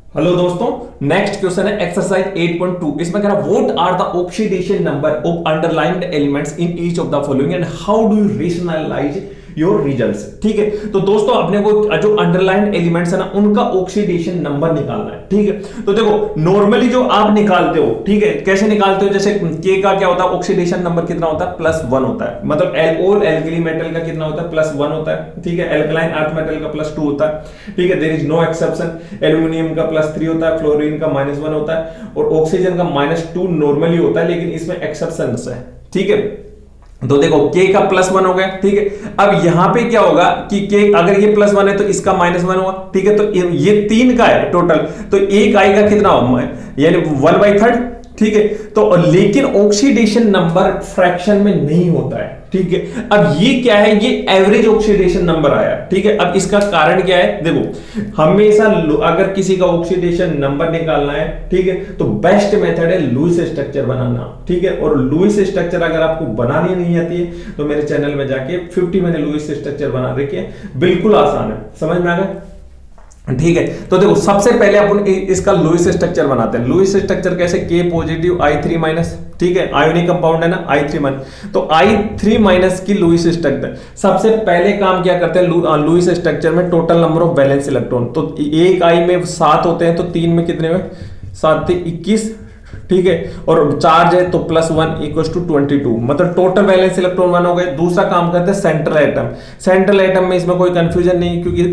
Hello दोस्तों, next question है exercise 8.2। इसमें कह रहा what are the oxidation number of underlined elements in each of the following and how do you rationalize your results. ठीक है, तो दोस्तों अपने को जो अंडरलाइंड एलिमेंट्स है ना उनका ऑक्सीडेशन नंबर निकालना है। ठीक है, तो देखो नॉर्मली जो आप निकालते हो, ठीक है, कैसे निकालते हो, जैसे के का क्या होता है ऑक्सीडेशन नंबर कितना होता है +1 होता है, मतलब और एल्कली मेटल का कितना होता है +1 होता है। ठीक है, एल्कलाइन अर्थ मेटल का +2 होता है। ठीक है, there is no exception. Aluminium का +3 होता है, फ्लोरीन का -1 होता है और ऑक्सीजन का -2 नॉर्मली होता है, लेकिन इसमें एक्सेप्शंस है। ठीक है, तो देखो के का +1 हो गया। ठीक है, अब यहां पे क्या होगा कि के अगर ये +1 है तो इसका -1 हुआ। ठीक है, तो ये 3 का है टोटल, तो एक आएगा कितना यानी 1/3। ठीक है, तो लेकिन ऑक्सीडेशन नंबर फ्रैक्शन में नहीं होता है। ठीक है, अब ये क्या है, ये एवरेज ऑक्सीडेशन नंबर आया। ठीक है, अब इसका कारण क्या है, देखो हमेशा अगर किसी का ऑक्सीडेशन नंबर निकालना है, ठीक है, तो बेस्ट मेथड है लुईस स्ट्रक्चर बनाना। ठीक है, और लुईस स्ट्रक्चर अगर आपको बनानी नहीं आती है तो मेरे चैनल में जाके 50 मैंने लुईस स्ट्रक्चर बना रखी है, बिल्कुल आसान है, समझ में आ गया। ठीक है, तो देखो सबसे पहले अपन इसका लुईस स्ट्रक्चर बनाते हैं। लुईस स्ट्रक्चर कैसे, K पॉजिटिव I3-। ठीक है, आयोनिक कंपाउंड है ना I3-, तो I3- की लुईस स्ट्रक्चर। सबसे पहले काम क्या करते हैं लुईस स्ट्रक्चर में, total number of valence electron, तो एक I में 7 होते हैं, तो 3 में कितने में 7 × 21। ठीक है, और चार्ज है तो +1 = 22, मतलब टोटल वैलेंस इलेक्ट्रॉन 1 हो गए। दूसरा काम करते हैं सेंट्रल एटम। सेंट्रल एटम में इसमें कोई कंफ्यूजन नहीं क्योंकि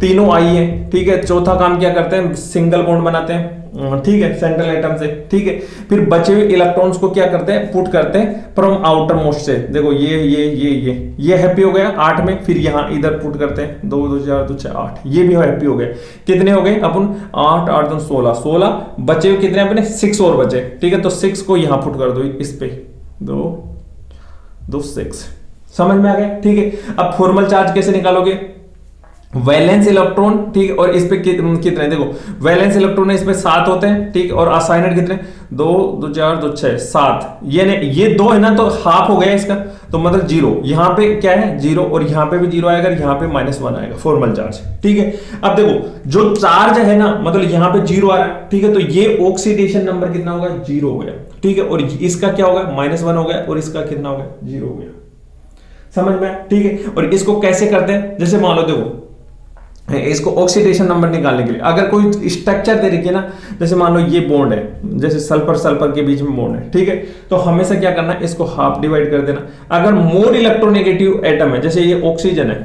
तीनों आई है। ठीक है, चौथा काम क्या करते हैं, सिंगल बॉन्ड बनाते हैं। ठीक है, सेंट्रल एटम से। ठीक है, फिर बचे हुए इलेक्ट्रॉन्स को क्या करते हैं, पुट करते हैं फ्रॉम आउटर मोस्ट से। देखो ये हैप्पी हो गया 8 में, फिर यहां इधर पुट करते हैं 2 2 4 2 6 8, ये भी हैप्पी हो गए। कितने हो गए अपन 8 8 2 16 बचे हुए कितने अपने 6 और बचे। ठीक है, तो 6 को यहां पुट कर दो इस पे 2 2 6, समझ में आ गया। ठीक है, अब फॉर्मल चार्ज कैसे निकालोगे, वैलेंस इलेक्ट्रॉन। ठीक है, और इस पे कितने देखो वैलेंस इलेक्ट्रॉन है इसमें 7 होते हैं। ठीक, और असाइनड कितने 2 2 4 2 6 7, ये 2 है ना, तो हाफ हो गया इसका, तो मतलब 0। यहां पे क्या है 0 और यहां पे भी 0 आएगा, यहां पे -1 आएगा फॉर्मल चार्ज। ठीक है, अब देखो जो चार्ज है ना, मतलब यहां पे 0 आ रहा है। ठीक है, तो ये ऑक्सीडेशन नंबर कितना होगा 0 हो गया। ठीक है, और इसका क्या होगा -1 हो गया, और इसका कितना हो गया 0 हो गया, समझ में। ठीक है, और इसको कैसे करते हैं, जैसे मान लो देखो इसको ऑक्सीडेशन नंबर निकालने के लिए अगर कोई स्ट्रक्चर दे रखी है ना, जैसे मान लो ये बॉन्ड है, जैसे सल्फर सल्फर के बीच में बॉन्ड है। ठीक है, तो हमेशा क्या करना है, इसको हाफ डिवाइड कर देना। अगर मोर इलेक्ट्रोनेगेटिव एटम है, जैसे ये ऑक्सीजन है,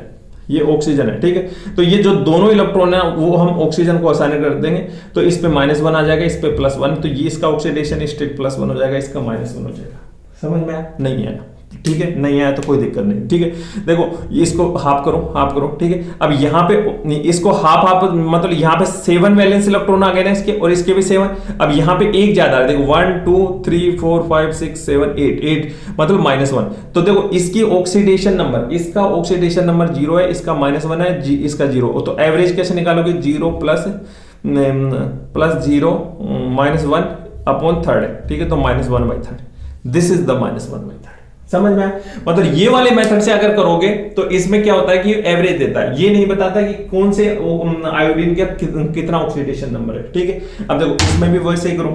ये ऑक्सीजन है। ठीक है, तो ये जो दोनों इलेक्ट्रॉन है वो हम ऑक्सीजन को असाइन कर देंगे, तो इस पे -1 आ जाएगा, इस पे +1, तो ये इसका ऑक्सीडेशन स्टेट +1 हो जाएगा, इसका -1 हो जाएगा। समझ में आया, नहीं आया, ठीक है, नहीं आया तो कोई दिक्कत नहीं। ठीक है, देखो इसको हाफ करो। ठीक है, अब यहाँ पे इसको हाफ मतलब यहाँ पे 7 वैलेंस इलेक्ट्रॉन आ गए ना इसके, और इसके भी 7। अब यहाँ पे एक ज्यादा है, देखो 1 2 3 4 5 6 7 8 मतलब -1। तो देखो इसकी ऑक्सीडेशन नंबर, इसका ऑक्सीडेशन नंबर 0 है, इसका -1 है, इसका 0। तो एवरेज कैसे निकालोगे, 0 + 0 -1 अपॉन थर्ड है। ठीक है, तो -1/3, दिस इज द -1/3। समझ में, मतलब ये वाले मेथड से अगर करोगे तो इसमें क्या होता है कि एवरेज देता है, ये नहीं बताता कि कौन से आयोडीन का कितना ऑक्सीडेशन नंबर है। ठीक है, अब देखो इसमें भी वैसे ही करो,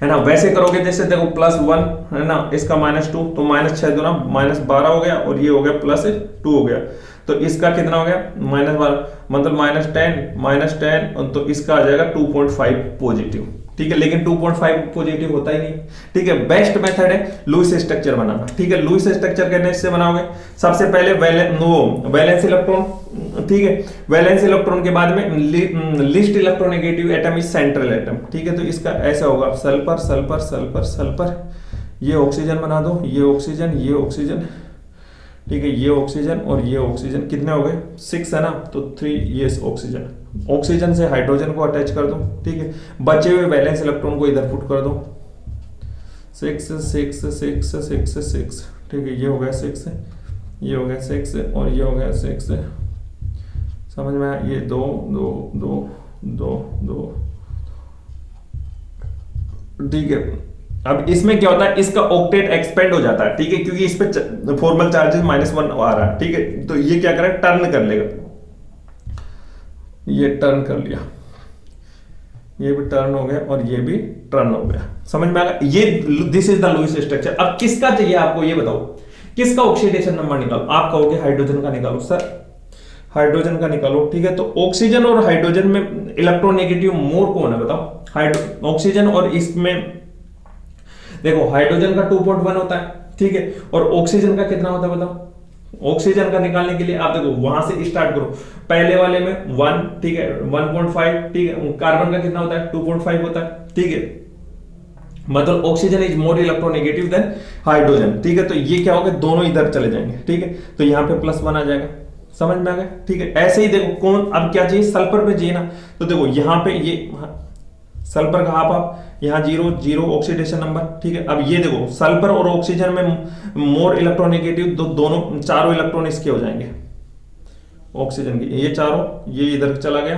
है ना, वैसे करोगे जैसे देखो +1 है ना, इसका -2, तो -6 दूना -12 हो गया, और ये हो गया +2 हो गया, तो इसका कितना हो गया -12, मतलब -10 तो इसका आ जाएगा 2.5 पॉजिटिव। ठीक है, लेकिन 2.5 पॉजिटिव होता ही नहीं। ठीक है, बेस्ट मेथड है लुईस स्ट्रक्चर बनाना। ठीक है, लुईस स्ट्रक्चर कैसे इससे बनाओगे, सबसे पहले वैलेंस इलेक्ट्रॉन। ठीक है, वैलेंस इलेक्ट्रॉन के बाद में list electronegative atom is central atom. ठीक है, तो इसका ऐसा होगा सल्फर सल्फर सल्फर सल्फर, ये ऑक्सीजन बना दो, ये ऑक्सीजन। ठीक है, ये ऑक्सीजन और ये ऑक्सीजन, कितने हो गए 6 है ना, तो 3 ये ऑक्सीजन से हाइड्रोजन को अटैच कर दो। ठीक है, बचे हुए वैलेंस इलेक्ट्रॉन को इधर पुट कर दो, 6 6 6 6 6। ठीक है, ये हो गया 6, ये हो गया 6 और ये हो गया 6, समझ में आया, ये 2 2 2 2 2। ठीक है, अब इसमें क्या होता है, इसका ऑक्टेट एक्सपेंड हो जाता है। ठीक है, क्योंकि इस पे फॉर्मल चार्जेस -1 आ रहा है। ठीक है, तो ये क्या करेगा, टर्न कर लेगा, ये टर्न कर लिया, ये भी टर्न हो गया और ये भी टर्न हो गया। समझ में आ गया? ये this is the Lewis structure. अब किसका चाहिए आपको, ये बताओ किसका ऑक्सीडेशन नंबर निकालो। आप कहोगे हाइड्रोजन का निकालो। सर हाइड्रोजन का निकालो, ठीक है। तो ऑक्सीजन और हाइड्रोजन में इलेक्ट्रोनेगेटिव मोर कौन है बताओ? ऑक्सीजन और इसमें देखो हाइड्रोजन का 2.1 होता है, ठीक है, और ऑक्सीजन का कितना होता है बताओ? ऑक्सीजन का निकालने के लिए आप देखो वहां से स्टार्ट करो। पहले वाले में 1, ठीक है, 1.5, ठीक है। कार्बन का कितना होता है? 2.5 होता है, ठीक है। मतलब oxygen is more electronegative than hydrogen, ठीक है। तो ये क्या होगा, दोनों इधर चले जाएंगे, ठीक है। तो यहाँ पे +1 आ जाएगा। समझ में आ गया, ठीक है। ऐसे ही देखो कौन, अब क्या चाहिए, सल्फर पे चाहिए ना। तो देखो यहाँ पे ये सल्फर का आप यहाँ 0 ऑक्सीडेशन नंबर, ठीक है। अब ये देखो सल्फर और ऑक्सीजन में मोर इलेक्ट्रोनेगेटिव, दोनों चारों इलेक्ट्रॉन इसके हो जाएंगे ऑक्सीजन के। ये चारों, ये इधर चला गया,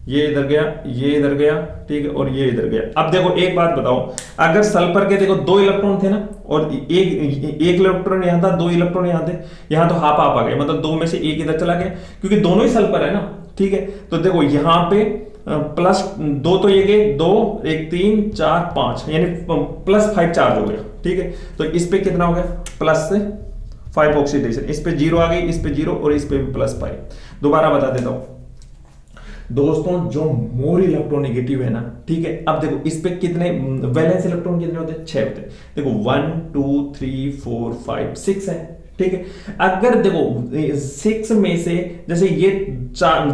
ये इधर गया, ये इधर गया, ठीक है, और ये इधर गया। अब देखो एक बात बताओ, अगर सल्फर के देखो 2 इलेक्ट्रॉन थे ना, और एक इलेक्ट्रॉन यहां था, 2 इलेक्ट्रॉन यहां थे, यहां तो हाफ हाफ आ गए, मतलब 2 में से 1 इधर चला गया, क्योंकि दोनों ही सल्फर है ना, ठीक है। तो देखो यहां पे +2 तो ये गए, 2 1 3 4 5, यानी +5 चार्ज हो गया, ठीक है। तो इस पे कितना हो गया, +5 ऑक्सीडेशन। इस पे 0 आ गई, इस पे 0 और इस पे भी +5। दोबारा बता देता हूं दोस्तों, जो मोर इलेक्ट्रोनेगेटिव है ना, ठीक है। अब देखो इस पे कितने वैलेंस इलेक्ट्रॉन कितने होते हैं? 6 होते हैं। देखो 1 2 3 4 5 6 है, ठीक है। अगर देखो 6 में से जैसे ये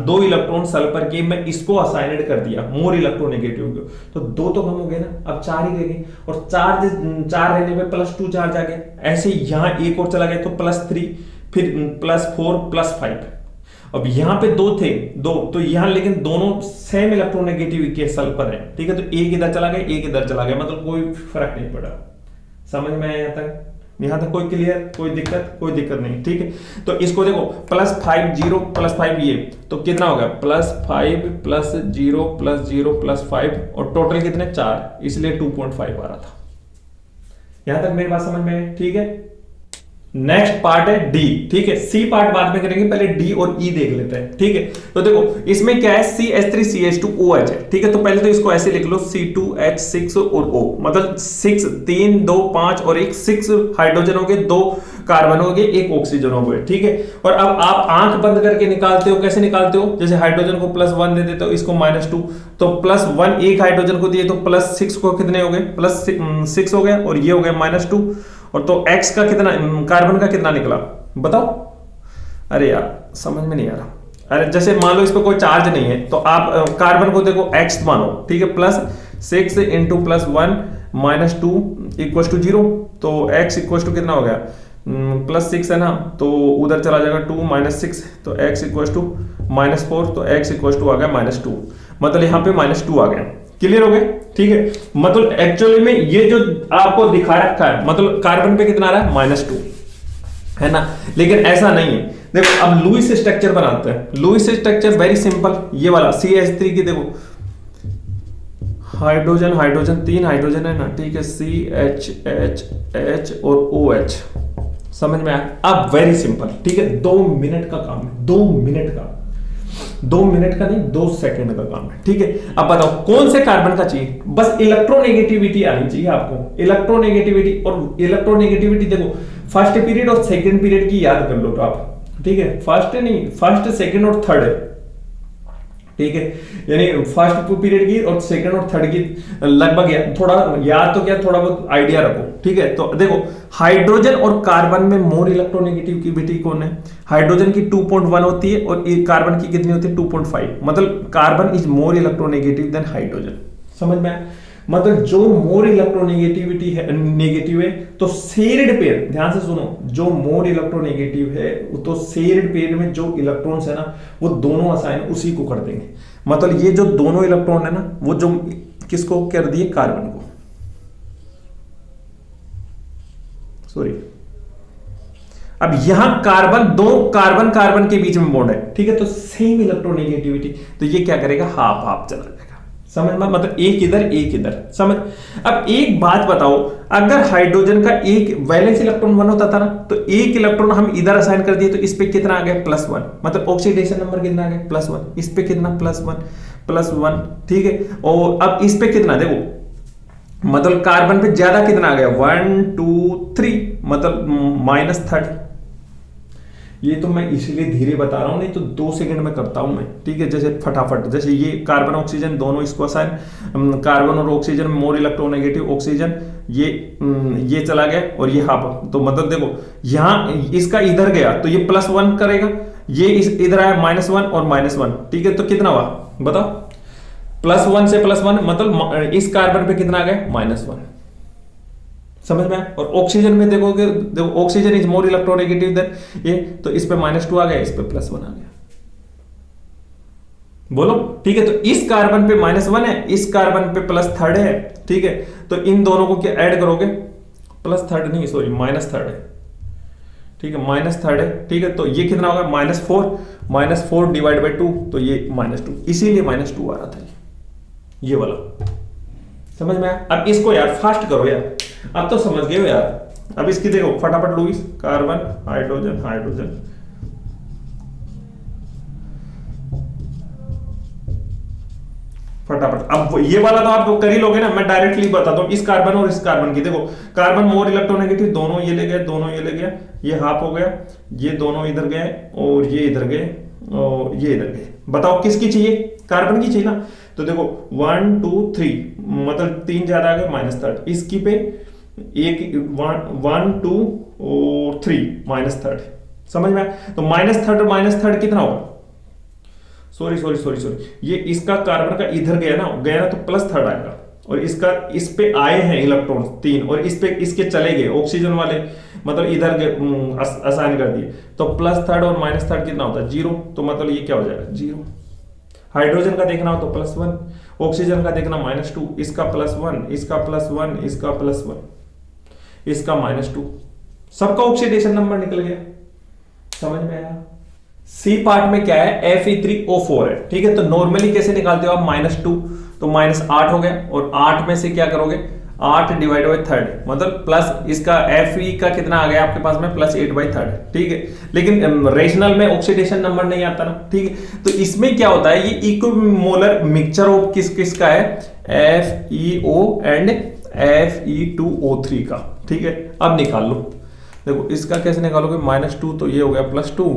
2 इलेक्ट्रॉन सल्फर के मैं इसको असाइनेड कर दिया मोर इलेक्ट्रोनेगेटिव को, तो 2 तो कम हो गए ना, अब 4 ही रह गए, और 4 रहने पे +2 चार्ज आ गया। ऐसे यहां एक और चला गया तो +3, फिर +4 +5। अब यहां पे 2 थे, 2 तो यहां, लेकिन दोनों सेम इलेक्ट्रोनेगेटिव के सल्फर है, ठीक है। तो एक इधर चला गया, एक इधर चला गया, मतलब कोई फर्क नहीं पड़ा। समझ में आया यहां तक कोई क्लियर, कोई दिक्कत नहीं, ठीक है। तो इसको देखो +5 0 +5 ये, तो कितना होगा, +5 +0 +0 +5, और टोटल कितने 4, इसलिए 2.5 आ रहा था। यहां तक मेरी बात समझ में, ठीक है। नेक्स्ट पार्ट है डी, ठीक है। सी पार्ट बाद में करेंगे, पहले डी और ई देख लेते हैं, ठीक है। तो देखो इसमें क्या है, CH3CH2OH है, ठीक है। तो पहले तो इसको ऐसे लिख लो, C2H6 और O, मतलब 6 3 2 5 और 6 हाइड्रोजन हो गए, 2 कार्बन हो गए, 1 ऑक्सीजन हो गए, ठीक है। और अब आप आंख बंद करके निकालते हो, कैसे निकालते हो, जैसे हाइड्रोजन को +1 दे देते हो, इसको -2, तो +1 एक हाइड्रोजन को दिए तो +6 को कितने हो गए, +6 हो गए, और ये हो गया -2, और तो x का कितना, कार्बन का कितना निकला बताओ? अरे यार समझ में नहीं आ रहा। अरे जैसे मान लो इस पर कोई चार्ज नहीं है, तो आप कार्बन को देखो x मानो, ठीक है। +6 × +1 -2 = 0, तो x इक्वल कितना हो गया, +6 है ना, तो उधर चला जाएगा 2 -6, तो x इक्वल -4, तो x इक्वल आ गया -2, मतलब यहाँ पे -2 आ गया। क्लियर हो गया, ठीक है। मतलब एक्चुअली में ये जो आपको दिखा रखा है, मतलब कार्बन पे कितना आ रहा है, -2 है ना, लेकिन ऐसा नहीं है। देखो अब लुईस स्ट्रक्चर बनाते हैं। लुईस स्ट्रक्चर वेरी सिंपल, ये वाला CH3 की देखो, हाइड्रोजन 3 हाइड्रोजन है ना, ठीक है, CH H H और OH। समझ में आया? अब वेरी सिंपल, ठीक है, 2 मिनट का काम है, 2 मिनट का, 2 मिनट का नहीं, 2 सेकंड का काम है, ठीक है। अब बताओ कौन से कार्बन का चाहिए, बस इलेक्ट्रोनेगेटिविटी आनी चाहिए आपको, इलेक्ट्रोनेगेटिविटी। और इलेक्ट्रोनेगेटिविटी देखो फर्स्ट पीरियड और सेकंड पीरियड की याद कर लो तो आप, ठीक है। फर्स्ट सेकंड और थर्ड है, ठीक है, यानी फर्स्ट पीरियड की और सेकंड और थर्ड की लगभग थोड़ा याद तो क्या, थोड़ा बहुत आइडिया रखो, ठीक है। तो देखो हाइड्रोजन और कार्बन में मोर इलेक्ट्रोनेगेटिविटी कौन है, हाइड्रोजन की 2.1 होती है और कार्बन की कितनी होती है 2.5, मतलब carbon is more electronegative than hydrogen. समझ में आया? मतलब जो मोर इलेक्ट्रोनेगेटिविटी है, नेगेटिव है, तो शेयर्ड पेयर, ध्यान से सुनो, जो मोर इलेक्ट्रोनेगेटिव है तो शेयर्ड पेयर में जो इलेक्ट्रॉन्स है ना, वो दोनों असाइन उसी को कर देंगे। मतलब ये जो दोनों इलेक्ट्रॉन है ना, वो जो किसको कर दिए, कार्बन को, सॉरी। अब यहां कार्बन के बीच में बॉन्ड है, ठीक है, तो सेम इलेक्ट्रोनेगेटिविटी, तो ये क्या करेगा, हाफ हाफ चला जाएगा। समझ में, मतलब एक इधर समझ। अब एक बात बताओ, अगर हाइड्रोजन का एक वैलेंस इलेक्ट्रॉन 1 होता था ना, तो एक इलेक्ट्रॉन हम इधर असाइन कर दिए, तो इस पे कितना आ गया, +1, मतलब ऑक्सीडेशन नंबर कितना आ गया, +1, इस पे कितना, +1, +1, ठीक है। और अब इस पे कितना देखो, मतलब कार्बन पे ज्यादा कितना आ गया, 1 2 3, मतलब -3rd। ये तो मैं इसलिए धीरे बता रहा हूं, नहीं तो 2 सेकंड में करता हूं मैं, ठीक है। जैसे फटाफट, जैसे ये कार्बन ऑक्सीजन दोनों इसको असाइन, कार्बन और ऑक्सीजन मोर इलेक्ट्रोनेगेटिव, ऑक्सीजन ये चला गया और ये हाफ, तो मतलब देखो यहां इसका इधर गया तो ये +1 करेगा, ये इधर आया -1 और -1, ठीक है। तो कितना हुआ बताओ, +1 से +1, मतलब इस कार्बन पे कितना आ गया, -1, समझ में आया। और ऑक्सीजन में देखोगे, देखो oxygen is more electronegative than ये, तो इस पे -2 आ गया, इस पे +1 आ गया, बोलो, ठीक है। तो इस कार्बन पे -1 है, इस कार्बन पे +3rd है, ठीक है। तो इन दोनों को क्या ऐड करोगे, +3rd नहीं सॉरी -3rd है, ठीक है, -3rd है, ठीक है। तो ये कितना होगा, -4 डिवाइड बाई 2, तो ये -2, इसीलिए -2 आ रहा था ये वाला, समझ में आया। अब इसको यार फास्ट करो यार, अब तो समझ गए हो यार। अब इसकी देखो फटाफट लुईस, कार्बन हाइड्रोजन हाइड्रोजन, फटाफट। अब ये वाला तो आप कर ही लोगे ना, मैं डायरेक्टली बताता हूं। इस कार्बन और इस कार्बन की देखो, कार्बन मोर इलेक्ट्रोनेगेटिव, दोनों ये ले गए, दोनों ये ले गया, ये हाफ हो गया, ये दोनों इधर गए और ये इधर गए और ये इधर गए। बताओ किसकी चाहिए, कार्बन की चाहिए ना। तो देखो 1 2 3, मतलब 3 ज्यादा आ गए, -3rd। इसकी पे एक 1 2 और 3, -3rd, समझ में आया। तो -3rd कितना होगा, सॉरी, ये इसका कार्बन का इधर गया ना तो +3rd आएगा, और इसका इस पे आए हैं इलेक्ट्रॉन 3, और इस पे इसके चले गए ऑक्सीजन वाले, मतलब इधर असाइन कर दिए, तो +3rd और -3rd कितना होता है, 0, तो मतलब ये क्या हो जाएगा, 0। हाइड्रोजन का देखना हो तो +1, ऑक्सीजन का देखना -2, इसका +1, इसका +1, इसका +1, इसका -2, सबका ऑक्सीडेशन नंबर निकल गया, समझ में आया। सी पार्ट में क्या है, Fe3O4 है, ठीक है। तो नॉर्मली कैसे निकालते हो आप, -2, तो -8 हो गया, और 8 में से क्या करोगे, 8 डिवाइड बाई 3rd, मतलब प्लस इसका Fe का कितना आ गया आपके पास में, +8/3rd, ठीक है। लेकिन रेशनल में ऑक्सीडेशन नंबर नहीं आता ना, ठीक है। तो इसमें क्या होता है, ये इक्विमोलर मिक्सचर ऑफ किसका है, FeO एंड Fe2O3 का, ठीक है। अब निकाल लो, देखो इसका कैसे निकालोगे, -2 तो ये हो गया +2,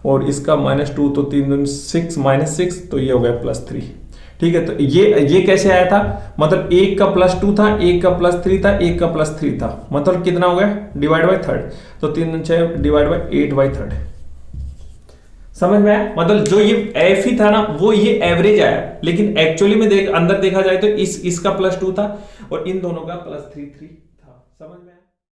और इसका -2 तो 3 दूनी 6, -6 तो ये हो गया +3, ठीक है। तो ये कैसे आया था, मतलब एक का +2 था, एक का +3 था, एक का +3 था, मतलब कितना हो गया, डिवाइड बाई 3rd, तो 3 दूनी 6 डिवाइड बाई 8/3rd, समझ में आया। मतलब जो ये Fe था ना, वो ये एवरेज आया, लेकिन एक्चुअली में अंदर देखा जाए तो इसका +2 था और इन दोनों का +3 था, समझ में आया।